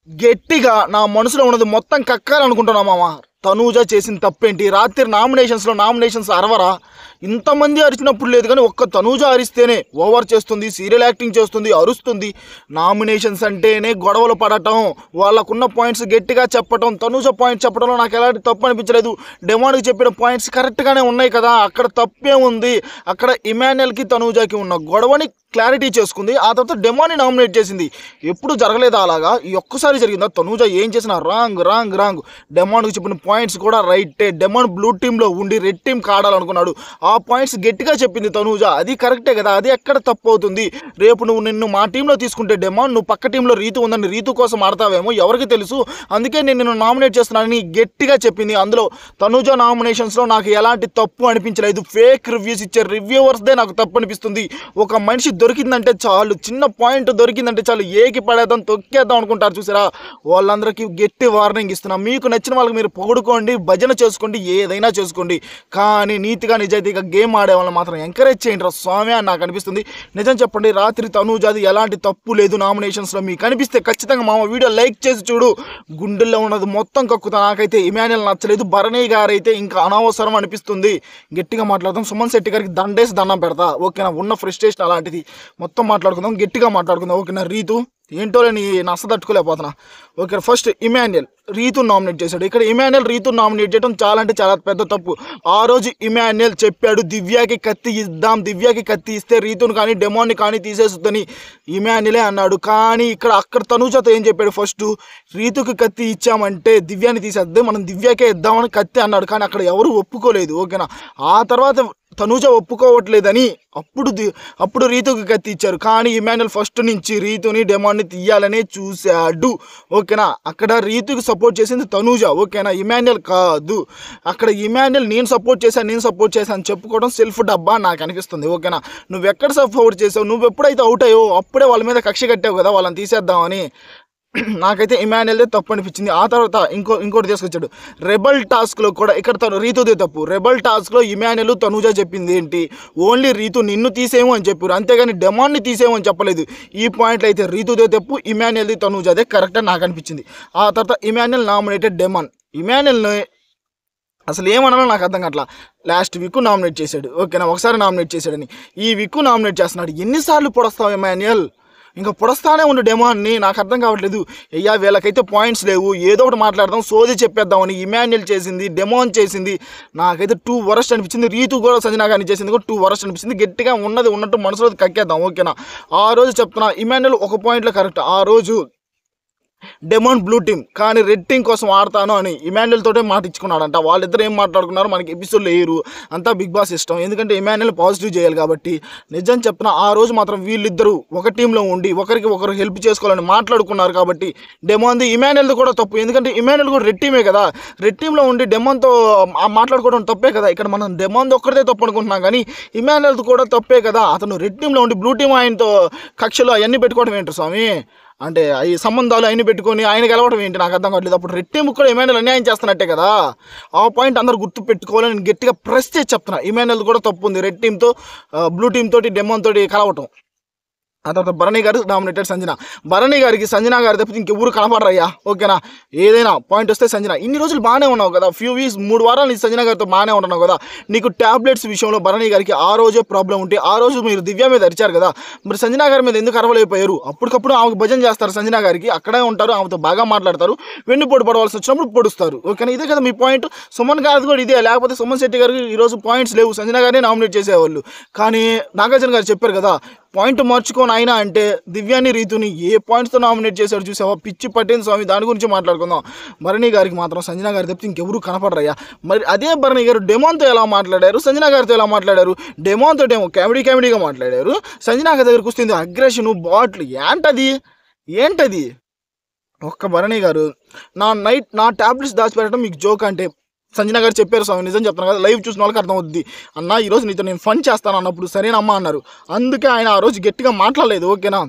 గట్టిగా నా మనసులో ఉన్నది మొత్తం కక్కాలనుకుంటున్నా మామ. తనూజ చేసిన తప్పేంటి? రాత్రి నామినేషన్స్ అరవరా? ఇంతమంది అరిచినప్పుడు లేదు కానీ ఒక్క తనూజ అరిస్తేనే ఓవర్ చేస్తుంది, సీరియల్ యాక్టింగ్ చేస్తుంది, అరుస్తుంది. నామినేషన్స్ అంటేనే గొడవలు పడటం, వాళ్ళకున్న పాయింట్స్ గట్టిగా చెప్పటం. తనూజ పాయింట్ చెప్పడంలో నాకు ఎలాంటి తప్పు అనిపించలేదు. డెమాన్కి చెప్పిన పాయింట్స్ కరెక్ట్గానే ఉన్నాయి కదా, అక్కడ తప్పే ఉంది. అక్కడ ఇమాన్యుయల్కి తనూజకి ఉన్న గొడవని క్లారిటీ చేసుకుంది. ఆ తర్వాత డెమాన్ని నామినేట్ చేసింది. ఎప్పుడు జరగలేదా అలాగా? ఈ ఒక్కసారి జరిగిందా? తనూజ ఏం చేసినా రాంగ్ రాంగ్ రాంగ్. డెమాన్కి చెప్పిన పాయింట్స్ కూడా రైటే. డెమాన్ బ్లూ టీంలో ఉండి రెడ్ టీం ఆడాలనుకున్నాడు. ఆ పాయింట్స్ గట్టిగా చెప్పింది తనూజ. అది కరెక్టే కదా, అది ఎక్కడ తప్పు అవుతుంది? రేపు నిన్ను మా టీంలో తీసుకుంటే డెమాన్, నువ్వు పక్క టీంలో రీతు ఉందని రీతు కోసం ఆడతావేమో, ఎవరికి తెలుసు, అందుకే నేను నిన్ను నామినేట్ చేస్తున్నానని గట్టిగా చెప్పింది. అందులో తనూజ నామినేషన్స్లో నాకు ఎలాంటి తప్పు అనిపించలేదు. ఫేక్ రివ్యూస్ ఇచ్చే రివ్యూవర్స్దే నాకు తప్పు అనిపిస్తుంది. ఒక మనిషి దొరికిందంటే చాలు, చిన్న పాయింట్ దొరికిందంటే చాలు, ఏకి పడేద్దాం, తొక్కేద్దాం అనుకుంటారు చూసారా, వాళ్ళందరికీ గట్టి వార్నింగ్ ఇస్తున్నా. మీకు నచ్చిన వాళ్ళకి మీరు పొగుడుకోండి, భజన చేసుకోండి, ఏదైనా చేసుకోండి, కానీ నీతిగా నిజాయితీగా గేమ్ ఆడే వాళ్ళని మాత్రం ఎంకరేజ్ చేయండి రా స్వామి అని నాకు అనిపిస్తుంది. నిజం చెప్పండి, రాత్రి తనూజాది ఎలాంటి తప్పు లేదు నామినేషన్స్లో. మీకు అనిపిస్తే ఖచ్చితంగా మామ వీడియో లైక్ చేసి చూడు. గుండెల్లో ఉన్నది మొత్తం కక్కుతా. నాకైతే ఇమాన్యుయల్ నచ్చలేదు. భరణి గారు అయితే ఇంకా అనవసరం అనిపిస్తుంది. గట్టిగా మాట్లాడదాం. సుమన్ శెట్టి గారికి దండేసి దండం పెడతా, ఓకేనా? ఉన్న ఫ్రస్ట్రేషన్ అలాంటిది. మొత్తం మాట్లాడుకుందాం, గట్టిగా మాట్లాడుకుందాం, ఓకేనా? రీతు ఏంటో నేను నష్ట తట్టుకోలేకపోతున్నా. ఓకే, ఫస్ట్ ఇమాన్యుయల్ రీతుని నామినేట్ చేశాడు. ఇక్కడ ఇమాన్యుయల్ రీతుని నామినేట్ చేయడం చాలా అంటే చాలా పెద్ద తప్పు. ఆ రోజు ఇమాన్యుయల్ చెప్పాడు దివ్యాకి కత్తి ఇద్దాం, దివ్యాకి కత్తి ఇస్తే రీతుని కానీ డెమాన్ని కానీ తీసేస్తుందని ఇమాన్యుయలే అన్నాడు. కానీ అక్కడ తనూజతో ఏం చెప్పాడు? ఫస్ట్ రీతుకి కత్తి ఇచ్చామంటే దివ్యాని తీసేద్దాం, మనం దివ్యాకే ఇద్దామని కత్తి అన్నాడు. కానీ అక్కడ ఎవరు ఒప్పుకోలేదు, ఓకేనా? ఆ తర్వాత తనూజ ఒప్పుకోవట్లేదని అప్పుడు రీతుకి కత్తి ఇచ్చారు. కానీ ఇమాన్యుయల్ ఫస్ట్ నుంచి రీతుని డెమాన్ని తీయాలనే చూశాడు, ఓకేనా? అక్కడ రీతుకి సపోర్ట్ చేసింది తనూజ, ఓకేనా? ఇమాన్యుయల్ కాదు. అక్కడ ఇమాన్యుయల్ నేను సపోర్ట్ చేశాను అని చెప్పుకోవడం సెల్ఫ్ డబ్బా నాకు అనిపిస్తుంది, ఓకేనా? నువ్వు ఎక్కడ సపోర్ట్ చేసావు? నువ్వు ఎప్పుడైతే అవుట్ అయ్యో అప్పుడే వాళ్ళ మీద కక్ష కట్టావు కదా, వాళ్ళని తీసేద్దామని. నాకైతే ఇమాన్యుయల్దే తప్పు అనిపించింది. ఆ తర్వాత ఇంకోటి తీసుకొచ్చాడు రెబల్ టాస్క్లో కూడా. ఇక్కడ రీతుదే తప్పు. రెబల్ టాస్క్లో ఇమాన్యుయల్ తనూజ చెప్పింది ఏంటి? ఓన్లీ రీతు నిన్ను తీసేమో అని చెప్పారు, అంతేగాని డెమాన్ని తీసేమో అని చెప్పలేదు. ఈ పాయింట్లో అయితే రీతుదే తప్పు, ఇమాన్యుయల్ది తనూజదే కరెక్ట్ అని నాకు అనిపించింది. ఆ తర్వాత ఇమాన్యుయల్ నామినేటెడ్ డెమాన్. ఇమాన్యుయల్ని అసలు ఏమన్నా నాకు అర్థం కావట్లా. లాస్ట్ వీక్ నామినేట్ చేశాడు, ఓకేనా? ఒకసారి నామినేట్ చేశాడని ఈ వీక్ నామినేట్ చేస్తున్నాడు. ఎన్నిసార్లు పొడస్తావు ఇమాన్యుయల్? ఇంకా పొడస్తానే ఉండు డెమాన్ని. నాకు అర్థం కావట్లేదు. అయ్యా వీళ్ళకైతే పాయింట్స్ లేవు, ఏదో ఒకటి మాట్లాడదాం, సోది చెప్పేద్దామని ఇమాన్యుయల్ చేసింది, డెమాన్ చేసింది. నాకైతే 2 వరస్ట్ అనిపించింది. రీతు కూడా సంజనా గారిని చేసింది కూడా 2 వరస్ట్ అనిపించింది. గట్టిగా ఉన్నది ఉన్నట్టు మనసులో కక్కేద్దాం, ఓకేనా? ఆ రోజు చెప్తున్నా, ఇమాన్యుయల్ ఒక పాయింట్లో కరెక్ట్. ఆ రోజు డెమాన్ బ్లూ టీం కానీ రెడ్ టీం కోసం ఆడతాను అని ఇమాన్యుయల్ తోటే మాట ఇచ్చుకున్నాడంట. వాళ్ళిద్దరు ఏం మాట్లాడుకున్నారు మనకి ఎపిసోడ్లో లేరు, అంతా బిగ్ బాస్ ఇష్టం. ఎందుకంటే ఇమాన్యుయల్ పాజిటివ్ చేయాలి కాబట్టి. నిజం చెప్తున్నా, ఆ రోజు మాత్రం వీళ్ళిద్దరూ ఒక టీంలో ఉండి ఒకరికి ఒకరు హెల్ప్ చేసుకోవాలని మాట్లాడుకున్నారు కాబట్టి డెమాన్ది ఇమాన్యుయల్ది కూడా తప్పు. ఎందుకంటే ఇమాన్యుయల్ కూడా రెడ్ టీమే కదా, రెడ్ టీంలో ఉండి డెమాన్తో మాట్లాడుకోవడం తప్పే కదా. ఇక్కడ మనం డెమాన్ది ఒక్కరిదే తప్పు అనుకుంటున్నాం కానీ ఇమాన్యుయల్ది కూడా తప్పే కదా. అతను రెడ్ టీంలో ఉండి బ్లూ టీం ఆయనతో కక్షలు అవన్నీ పెట్టుకోవడం ఏంటి స్వామి? అంటే ఈ సంబంధాలు అయిన పెట్టుకొని ఆయన గెలవడం ఏంటి? నాకు అర్థం కావట్లేదు. అప్పుడు రెడ్ టీంకి కూడా ఇమాన్యుయల్ అన్యాయం చేస్తున్నట్టే కదా. ఆ పాయింట్ అందరూ గుర్తు పెట్టుకోవాలని నేను గట్టిగా ప్రెస్ చేసి చెప్తున్నా. ఇమాన్యుయల్ కూడా తప్పు ఉంది రెడ్ టీంతో బ్లూ టీం తోటి డెమాన్ తోటి కలవటం. ఆ తర్వాత భరణి గారు నామినేటెడ్ సంజన. భరణి గారికి సంజనా గారి తప్పితే ఇంకెవరు కనపడరయ్యా, ఓకేనా? ఏదైనా పాయింట్ వస్తే సంజన. ఇన్ని రోజులు బాగానే ఉన్నావు కదా, ఫ్యూ వీక్స్ 3 వారాలు నీ సంజనా గారితో బాగానే ఉంటున్నావు కదా. నీకు ట్యాబ్లెట్స్ విషయంలో భరణి గారికి ఆ రోజే ప్రాబ్లం ఉంటే ఆ రోజు మీరు దివ్య మీద అరిచారు కదా, మరి సంజనా గారి మీద ఎందుకు అరవలేకపోయారు? అప్పటికప్పుడు ఆమెకు భజన చేస్తారు సంజనా గారికి, అక్కడే ఉంటారు, ఆమెతో బాగా మాట్లాడతారు, వెన్నుపోటు పడవలసి వచ్చినప్పుడు పొడుస్తారు, ఓకేనా? ఇదే కదా మీ పాయింట్. సుమన్ గారిది కూడా ఇదే, లేకపోతే సుమన్ శెట్టి గారికి ఈరోజు పాయింట్స్ లేవు, సంజనా గారిని నామినేట్ చేసేవాళ్ళు. కానీ నాగార్జున గారు చెప్పారు కదా, పాయింట్ మార్చుకొని అయినా అంటే దివ్యాని రీతుని ఏ పాయింట్స్తో నామినేట్ చేశాడు చూసావా? పిచ్చి పట్టింది స్వామి. దాని గురించి మాట్లాడుకుందాం. భరణి గారికి మాత్రం సంజనా గారి తప్పితే ఇంకెవరు కనపడరయ్యా. మరి అదే భరణి గారు డెమాన్తో ఎలా మాట్లాడారు, సంజనా గారితో ఎలా మాట్లాడారు? డెమాన్తో ఏమో కామెడీగా మాట్లాడారు, సంజనా గారి దగ్గరకు వస్తుంది అగ్రెషన్, బాట్లు. ఏంటది? ఒక్క భరణి గారు నా ట్యాబ్లెట్స్ దాచిపెట్టడం మీకు జోక్ అంటే సంజనా గారు చెప్పారు స్వామి. నిజం చెప్తాను కదా, లైవ్ చూసిన వాళ్ళకి అర్థమవుద్ది. అన్న ఈరోజు నీతో నేను ఫన్ చేస్తాను అన్నప్పుడు సరేనమ్మా అన్నారు. అందుకే ఆయన ఆ రోజు గట్టిగా మాట్లాడలేదు, ఓకేనా?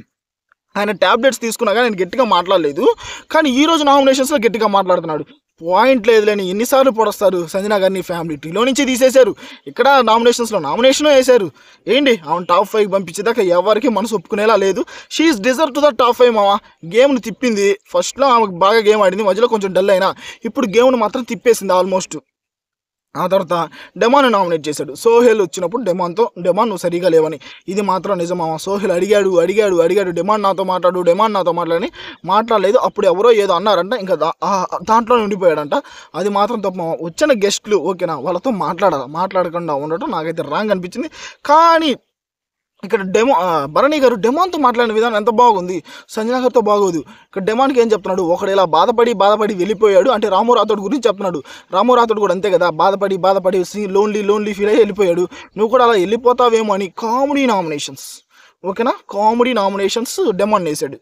ఆయన ట్యాబ్లెట్స్ తీసుకున్నాక నేను గట్టిగా మాట్లాడలేదు, కానీ ఈరోజు నామినేషన్స్లో గట్టిగా మాట్లాడుతున్నాడు. పాయింట్ లేదులేని ఎన్నిసార్లు పొడస్తారు సంజన గారిని ఫ్యామిలీ ట్రీలో నుంచి తీసేశారు. ఇక్కడ నామినేషన్స్లో నామినేషన్ వేశారు. ఏంటి ఆమె టాప్ 5 పంపించేదాకా ఎవరికి మనసు ఒప్పుకునేలా లేదు. She's deserve to the top 5 మామ. గేమ్ను తిప్పింది. ఫస్ట్లో ఆమెకు బాగా గేమ్ ఆడింది, మధ్యలో కొంచెం డల్ అయినా ఇప్పుడు గేమ్ను మాత్రం తిప్పేసింది ఆల్మోస్ట్. ఆ తర్వాత డెమాన్ నామినేట్ చేశాడు. సోహెల్ వచ్చినప్పుడు డెమాన్ నువ్వు సరిగా లేవని, ఇది మాత్రం నిజమా? సోహెల్ అడిగాడు డెమాన్ నాతో మాట్లాడని మాట్లాడలేదు. అప్పుడు ఎవరో ఏదో అన్నారంట, ఇంకా దాంట్లో ఉండిపోయాడంట. అది మాత్రం తప్ప. వచ్చిన గెస్ట్లు ఓకేనా, వాళ్ళతో మాట్లాడకుండా ఉండటం నాకైతే రాంగ్ అనిపించింది. కానీ ఇక్కడ భరణి గారు డెమాన్తో మాట్లాడిన విధానం ఎంత బాగుంది, సంజన గారితో బాగోదు. ఇక్కడ డెమాన్కి ఏం చెప్తున్నాడు, ఒకడు ఇలా బాధపడి వెళ్ళిపోయాడు అంటే రాము రాథోడ్ గురించి చెప్తున్నాడు. రాము రాథోడ్ కూడా అంతే కదా, బాధపడి లోన్లీ ఫీల్ అయ్యి వెళ్ళిపోయాడు. నువ్వు కూడా అలా వెళ్ళిపోతావేమో అని కామెడీ నామినేషన్స్ డెమాన్ వేసాడు.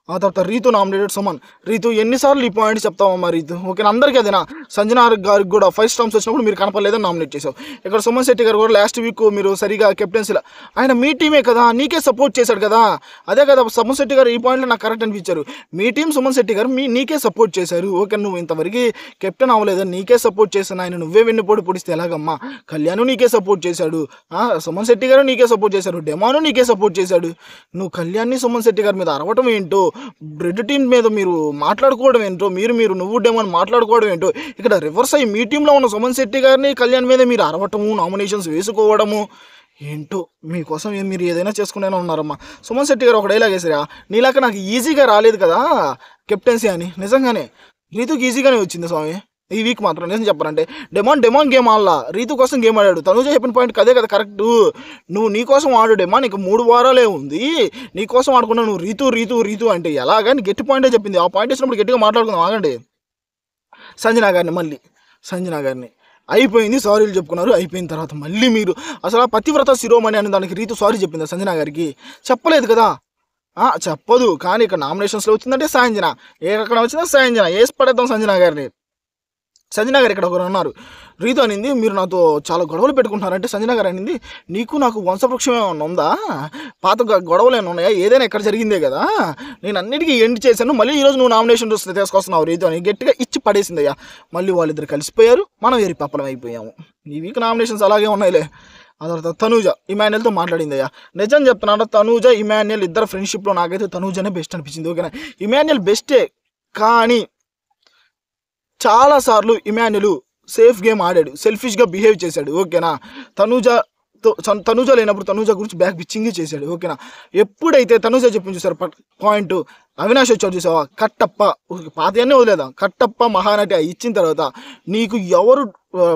ఆ తర్వాత రీతు నామినేటెడ్ సుమన్. రీతు ఎన్నిసార్లు ఈ పాయింట్స్ చెప్తావమ్మా రీతు, ఓకేనా? అందరికీ అదేనా? సంజన గారికి కూడా 5 స్టాంప్స్ వచ్చినప్పుడు మీరు కనపడలేదని నామినేట్ చేసావు. ఇక్కడ సుమన్ శెట్టి గారు కూడా లాస్ట్ వీక్ మీరు సరిగా కెప్టెన్సీలా, ఆయన మీ టీమే కదా, నీకే సపోర్ట్ చేశాడు కదా. అదే కదా సుమన్ శెట్టి గారు ఈ పాయింట్లో నాకు కరెక్ట్ అనిపించారు. మీ టీం సుమన్ శెట్టి గారు నీకే సపోర్ట్ చేశారు. ఓకే, నువ్వు ఇంతవరకు కెప్టెన్ అవ్వలేదని నీకే సపోర్ట్ చేశాను. ఆయన నువ్వే వెన్నుపోటు పొడిస్తే ఎలాగమ్మా? కళ్యాణ్ నీకే సపోర్ట్ చేశాడు, సుమన్ శెట్టి గారు నీకే సపోర్ట్ చేశారు, డెమాను నీకే సపోర్ట్ చేశాడు. నువ్వు కళ్యాణ్ని సుమన్ శెట్టి గారి మీద అరవటం ఏంటో, రెడ్ టీం మీద మీరు మాట్లాడుకోవడం ఏంటో, నువ్వు డెమాన్ మాట్లాడుకోవడం ఏంటో, ఇక్కడ రివర్స్ అయ్యి మీ టీంలో ఉన్న సుమన్ శెట్టి గారిని కళ్యాణ్ మీద మీరు అరవటము, నామినేషన్స్ వేసుకోవడము ఏంటో. మీకోసం మీరు ఏదైనా చేసుకునేలా ఉన్నారమ్మా. సుమన్ శెట్టి గారు ఒక డైలాగ్ వేసారా, నీలాక నాకు ఈజీగా రాలేదు కదా కెప్టెన్సీ అని. నిజంగానే రీతుకి ఈజీగానే వచ్చింది స్వామి ఈ వీక్ మాత్రం. నిజం చెప్పాలంటే డెమాన్ గేమ్ ఆడలా, రీతు కోసం గేమ్ ఆడాడు. తనుజ చెప్పిన పాయింట్ అదే కదా కరెక్ట్. నువ్వు నీ కోసం ఆడు డెమాన్, నీకు 3 వారాలే ఉంది, నీ కోసం ఆడుకున్నా. నువ్వు రీతు అంటే ఎలాగని గట్టి పాయింటే చెప్పింది. ఆ పాయింట్ ఇచ్చినప్పుడు గట్టిగా మాట్లాడుకుందాం. ఆగండి. సంజన గారిని అయిపోయింది, సారీలు చెప్పుకున్నారు. అయిపోయిన తర్వాత మళ్ళీ మీరు అసలు ఆ పతివ్రత శిరోమణి అని దానికి రీతు సారీ చెప్పిందా సంజన గారికి? చెప్పలేదు కదా, చెప్పదు. కానీ ఇక్కడ నామినేషన్స్లో వచ్చిందంటే సంజన, ఎక్కడ వచ్చిందో సంజన వేసి పడేద్దాం సంజన గారిని. సంజన గారు ఇక్కడ ఒకరు ఉన్నారు. రీతు అనింది మీరు నాతో చాలా గొడవలు పెట్టుకుంటున్నారంటే సంజన గారు అనింది నీకు నాకు వంశవృక్షం ఏమన్నా ఉందా? పాత గొడవలు ఏమైనా ఉన్నాయా? ఏదైనా ఎక్కడ జరిగిందే కదా, నేను అన్నిటికీ ఎండ్ చేశాను. మళ్ళీ ఈరోజు నువ్వు నామినేషన్ తీసుకొస్తున్నావు రీతు అని గట్టిగా ఇచ్చి పడేసిందయ్యా. మళ్ళీ వాళ్ళిద్దరు కలిసిపోయారు, మనం వేరి పప్పలం అయిపోయాము. ఈ వీక్ నామినేషన్స్ అలాగే ఉన్నాయిలే. ఆ తర్వాత తనూజ ఇమాన్యుయల్తో మాట్లాడిందయ్యా. నిజం చెప్తున్నాను, తనూజ ఇమాన్యుయల్ ఇద్దరు ఫ్రెండ్షిప్లో నాకైతే తనూజనే బెస్ట్ అనిపించింది. ఓకేనా, ఇమాన్యుయల్ బెస్టే, కానీ చాలాసార్లు ఇమాన్యుయల్ సేఫ్ గేమ్ ఆడాడు, సెల్ఫిష్గా బిహేవ్ చేశాడు. ఓకేనా, తనూజ లేనప్పుడు తనూజ గురించి బ్యాక్ పిచ్చింగ్ చేశాడు. ఓకేనా, ఎప్పుడైతే తనూజ చెప్పింది చూసారు పాయింట్, అవినాష్ వచ్చాడు చూసావా, కట్టప్ప పాతయన్నీ వదిలేదా, కట్టప్ప మహానటి ఇచ్చిన తర్వాత నీకు ఎవరు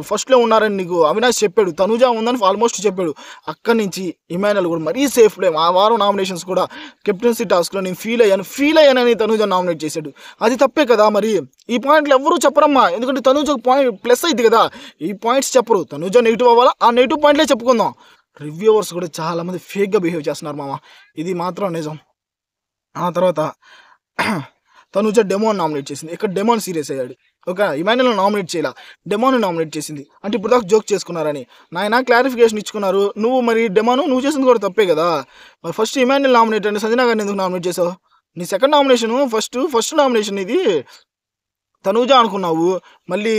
ఫస్ట్లో ఉన్నారని నీకు అవినాష్ చెప్పాడు, తనూజ ఉందని ఆల్మోస్ట్ చెప్పాడు. అక్కడి నుంచి ఇమాన్యుయల్ కూడా మరీ సేఫ్లే. ఆ వారం నామినేషన్స్ కూడా కెప్టెన్సీ టాస్క్లో నేను ఫీల్ అయ్యానని తనూజ నామినేట్ చేశాడు. అది తప్పే కదా. మరి ఈ పాయింట్లు ఎవరూ చెప్పరమ్మా, ఎందుకంటే తనూజకు పాయింట్ ప్లస్ అయింది కదా. ఈ పాయింట్స్ చెప్పరు, తనూజ నెగిటివ్ అవ్వాలా, ఆ నెగిటివ్ పాయింట్లే చెప్పుకుందాం. రివ్యూవర్స్ కూడా చాలామంది ఫేక్గా బిహేవ్ చేస్తున్నారు మామ, ఇది మాత్రం నిజం. ఆ తర్వాత తనూజ డెమాన్ నామినేట్ చేసింది. ఇక్కడ డెమాన్ సీరియస్ అయ్యాడు. ఓకే, ఇమాన్యుయల్ నామినేట్ చేయాల, డెమాన్ నామినేట్ చేసింది అంటే ఇప్పుడు దాకా జోక్ చేసుకున్నారని నాయన క్లారిఫికేషన్ ఇచ్చుకున్నారు. నువ్వు మరి డెమాను నువ్వు చేసింది కూడా తప్పే కదా. ఫస్ట్ ఇమాన్యుయల్ నామినేట్ అండి, సంజన గారిని ఎందుకు నామినేట్ చేసావు? నీ సెకండ్ నామినేషన్, ఫస్ట్ నామినేషన్ ఇది తనూజ అనుకున్నావు, మళ్ళీ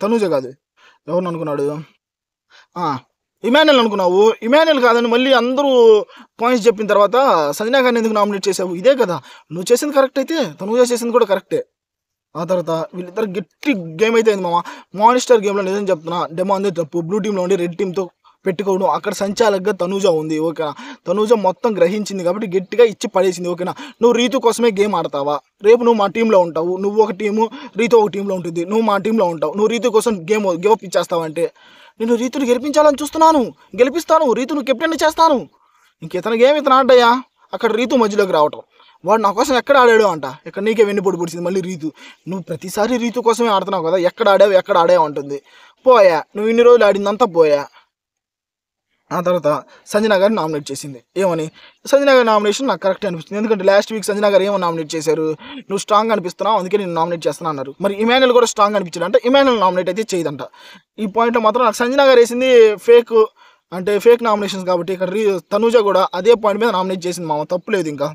తనూజ కాదు, ఎవరిని అనుకున్నాడు, ఇమాన్యుయల్ అనుకున్నావు. ఇమాన్యుయల్ కాదని మళ్ళీ అందరూ పాయింట్స్ చెప్పిన తర్వాత సంజన గారిని ఎందుకు నామినేట్ చేసావు? ఇదే కదా నువ్వు చేసింది కరెక్ట్ అయితే తనూజ చేసింది కూడా కరెక్టే. ఆ తర్వాత వీళ్ళిద్దరు గట్టి గేమ్ అయితే అయింది మామ. మానిస్టర్ గేమ్లో నిజం చెప్తున్నా, డెమాన్ది తప్పు. బ్లూ టీంలో ఉండి రెడ్ టీంతో పెట్టుకోవడం, అక్కడ సంచాలకుగా తనూజ ఉంది. ఓకేనా, తనూజ మొత్తం గ్రహించింది కాబట్టి గట్టిగా ఇచ్చి పడేసింది. ఓకేనా, నువ్వు రీతు కోసమే గేమ్ ఆడతావా? రేపు నువ్వు మా టీంలో ఉంటావు, నువ్వు ఒక టీము, రీతు ఒక టీంలో ఉంటుంది, నువ్వు మా టీంలో ఉంటావు, నువ్వు రీతు కోసం గివప్ ఇచ్చేస్తావంటే నేను రీతుని గెలిపించాలని చూస్తున్నాను, గెలిపిస్తాను, రీతును కెప్టెన్ చేస్తాను. ఇంకెతన గేమ్ ఇతను ఆడ్డాయా? అక్కడ రీతు మధ్యలోకి రావటం, వాడు నా కోసం ఎక్కడ ఆడాడు అంట, ఇక్కడ నీకే వెన్నుపోటు పొడిచింది మళ్ళీ రీతు. నువ్వు ప్రతిసారి రీతు కోసమే ఆడుతున్నావు కదా, ఎక్కడ ఆడావు అంటుంది. పోయా, నువ్వు ఇన్ని రోజులు ఆడిందంతా పోయా. ఆ తర్వాత సంజన గారిని నామినేట్ చేసింది. ఏమని? సంజన గారి నామినేషన్ నాకు కరెక్ట్ అనిపిస్తుంది, ఎందుకంటే లాస్ట్ వీక్ సంజన గారు ఏమో నామినేట్ చేశారు, నువ్వు స్ట్రాంగ్ అనిపిస్తున్నావు అందుకే నేను నామినేట్ చేస్తున్నా అన్నారు. మరి ఇమాన్యుయల్ కూడా స్ట్రాంగ్ అనిపించాడు అంటే ఇమాన్యుయల్ నామినేట్ అయితే చేయదంట. ఈ పాయింట్లో మాత్రం నాకు సంజన గారు వేసింది ఫేక్ నామినేషన్స్ కాబట్టి ఇక్కడ తనూజ కూడా అదే పాయింట్ మీద నామినేట్ చేసింది మామ, తప్పులేదు. ఇంకా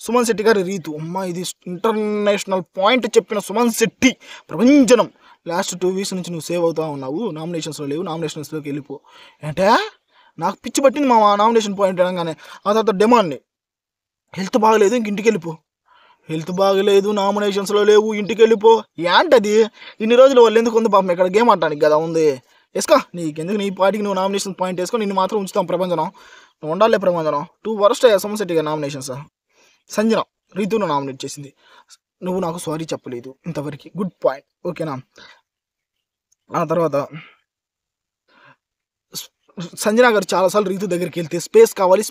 సుమన్ శెట్టి గారి రీతు. అమ్మ ఇది ఇంటర్నేషనల్ పాయింట్ చెప్పిన సుమన్ శెట్టి ప్రపంచనం. లాస్ట్ 2 వీక్స్ నుంచి నువ్వు సేవ్ అవుతా ఉన్నావు, నామినేషన్స్లో లేవు, నామినేషన్స్లోకి వెళ్ళిపో. అంటే నాకు పిచ్చి పట్టింది మా నామినేషన్ పాయింట్ అనగానే. ఆ తర్వాత డెమాన్ని హెల్త్ బాగలేదు ఇంక ఇంటికి వెళ్ళిపో, హెల్త్ బాగలేదు నామినేషన్స్లో లేవు ఇంటికి వెళ్ళిపో. ఏంటది ఇన్ని రోజులు వాళ్ళు ఎందుకు ఉంది పాపం ఇక్కడ గేమ్ ఆడటానికి కదా ఉంది. వేసుకో నీకెందుకు, నీ పార్టీకి నువ్వు నామినేషన్ పాయింట్ వేసుకో, నిన్ను మాత్రం ఉంచుతాం ప్రపంచనం. నువ్వు ఉండాలే ప్రపంచనం. 2 వరస్ట్ అయ్యా సుమన్ శెట్టి గారి నామినేషన్స్. సంజన రీతును నామినేట్ చేసింది. నువ్వు నాకు సారీ చెప్పలేదు ఇంతవరకు, గుడ్ పాయింట్ ఓకేనా. ఆ తర్వాత సంజన గారు చాలాసార్లు రీతు దగ్గరికి వెళ్తే స్పేస్ కావాలి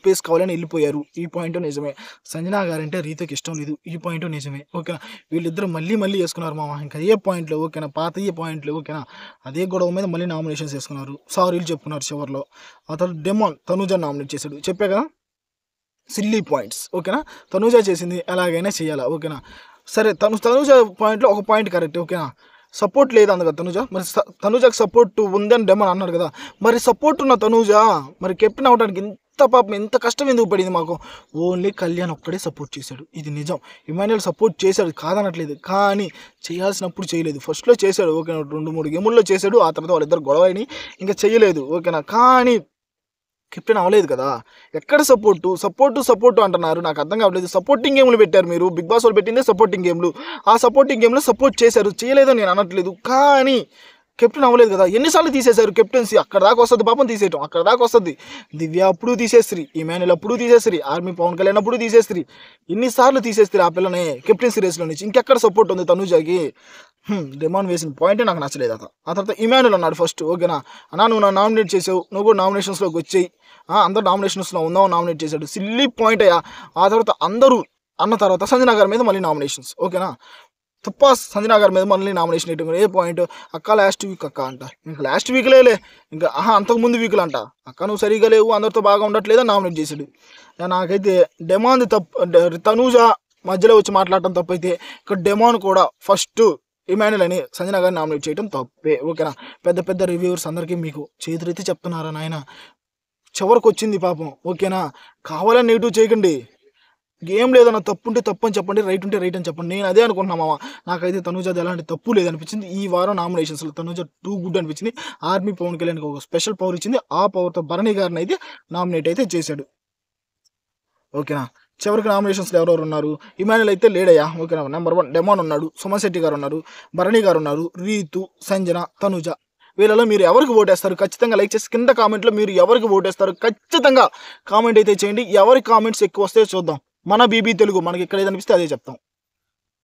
అని వెళ్ళిపోయారు. ఈ పాయింట్ నిజమే. సంజన గారు అంటే రీతుకి ఇష్టం లేదు, ఈ పాయింట్ నిజమే ఓకేనా. వీళ్ళిద్దరు మళ్ళీ వేసుకున్నారు మామ, ఇంకా ఏ పాయింట్లు ఓకేనా, పాత ఏ పాయింట్లు ఓకేనా. అదే గొడవ మీద మళ్ళీ నామినేషన్స్ వేసుకున్నారు, సారీలు చెప్పుకున్నారు చివరిలో. ఆ తర్వాత డెమాన్ తనూజ నామినేట్ చేశాడు, చెప్పా కదా సిల్లీ పాయింట్స్ ఓకేనా. తనూజ చేసింది ఎలాగైనా చేయాలా ఓకేనా. సరే తనూజ పాయింట్లో ఒక పాయింట్ కరెక్ట్ ఓకేనా. సపోర్ట్ లేదు అందుగా తనూజ, మరి తనూజకి సపోర్ట్ ఉందని డెమాన్ అన్నాడు కదా. మరి సపోర్ట్ ఉన్న తనూజ మరి కెప్టెన్ అవడానికి ఎంత పాపం ఎంత కష్టం ఎందుకు పడింది మాకు. ఓన్లీ కళ్యాణ్ ఒక్కడే సపోర్ట్ చేశాడు, ఇది నిజం. ఇమాన్యుయల్ సపోర్ట్ చేశాడు కాదనట్లేదు, కానీ చేయాల్సినప్పుడు చేయలేదు. ఫస్ట్లో చేశాడు ఓకేనా, 2-3 గేముల్లో చేశాడు. ఆ తర్వాత వాళ్ళిద్దరు గొడవ అయినాయి, ఇంకా చేయలేదు ఓకేనా. కానీ కెప్టెన్ అవ్వలేదు కదా. ఎక్కడ సపోర్టు అంటున్నారు, నాకు అర్థం కావట్లేదు. సపోర్టింగ్ గేమ్లు పెట్టారు మీరు, బిగ్ బాస్ వాళ్ళు పెట్టిందే సపోర్టింగ్ గేమ్లు. ఆ సపోర్టింగ్ గేమ్లో సపోర్ట్ చేశారు, చేయలేదని నేను అనట్లేదు, కానీ కెప్టెన్ అవ్వలేదు కదా. ఎన్నిసార్లు తీసేశారు కెప్టెన్సీ, అక్కడ దాకా వస్తుంది పాపం తీసేయటం, అక్కడ దాకా వస్తుంది. దివ్య అప్పుడు తీసేస్త్రీ, ఇమాన్యుయల్ అప్పుడు తీసేస్త్రీ, ఆర్మీ పవన్ కళ్యాణ్ అప్పుడు తీసేస్త్రీ. ఎన్నిసార్లు తీసేస్త్రీ ఆ పిల్లనే కెప్టెన్సీ రేస్లో నుంచి. ఇంకెక్కడ సపోర్ట్ ఉంది తనూజకి. డెమాన్ వేసిన పాయింటే నాకు నచ్చలేదు. ఆ తర్వాత ఇమాన్యుయల్ అన్నాడు ఫస్ట్ ఓకేనా, అన్నా నువ్వు నన్ను నామినేట్ చేసావు, నువ్వు కూడా నామినేషన్స్లోకి వచ్చేయి, అందరు నామినేషన్స్లో ఉందావు నామినేట్ చేశాడు, సిల్లీ పాయింట్ అయ్యా. ఆ తర్వాత అందరూ అన్న తర్వాత సంజన గారి మీద మళ్ళీ నామినేషన్స్ ఓకేనా. తప్ప సంజన గారి మీద మళ్ళీ నామినేషన్ వేయటం ఏ పాయింట్. అక్క లాస్ట్ వీక్ అక్క అంట, ఇంకా లాస్ట్ వీక్లేలే, ఇంకా అంతకుముందు వీకులు అంట. అక్క నువ్వు సరిగా లేవు, అందరితో బాగా ఉండట్లేదని నామినేట్ చేశాడు. నాకైతే డెమాన్ తప్పు, తనూజ మధ్యలో వచ్చి మాట్లాడటం తప్పైతే ఇక్కడ డెమాన్ కూడా ఫస్ట్ ఇమాన్యుయల్ అని సంజన గారిని నామినేట్ చేయడం తప్పే ఓకేనా. పెద్ద రివ్యూవర్స్ అందరికీ మీకు చేతులైతే చెప్తున్నారా నాయన, చివరికి వచ్చింది పాపం ఓకేనా. కావాలని నెగిటివ్ చేయకండి, గేమ్ లేదన్న తప్పు ఉంటే తప్పు అని చెప్పండి, రైట్ ఉంటే రైట్ అని చెప్పండి. నేను అదే అనుకుంటున్నా మామ. నాకైతే తనూజది ఎలాంటి తప్పు లేదనిపించింది. ఈ వారం నామినేషన్స్లో తనూజ టూ గుడ్ అనిపించింది. ఆర్మీ పవన్ కళ్యాణ్కి ఒక స్పెషల్ పవర్ ఇచ్చింది, ఆ పవర్తో భరణి గారిని అయితే నామినేట్ అయితే చేశాడు ఓకేనా. చివరికి నామినేషన్స్లో ఎవరెవరు ఉన్నారు, ఇమాన్యుయల్ అయితే లేడయ్యా ఓకేనా. నెంబర్ 1 డెమాన్ ఉన్నాడు, సుమన్ శెట్టి గారు ఉన్నారు, భరణి గారు ఉన్నారు, రీతు, సంజన, తనూజ. వీళ్ళలో మీరు ఎవరికి ఓటేస్తారు ఖచ్చితంగా లైక్ చేసి కింద కామెంట్లో మీరు ఎవరికి ఓటేస్తారు ఖచ్చితంగా కామెంట్ అయితే చేయండి. ఎవరి కామెంట్స్ ఎక్కువ వస్తే చూద్దాం. మన బీబీ తెలుగు మనకి ఇక్కడ ఏదనిపిస్తే అదే చెప్తాం.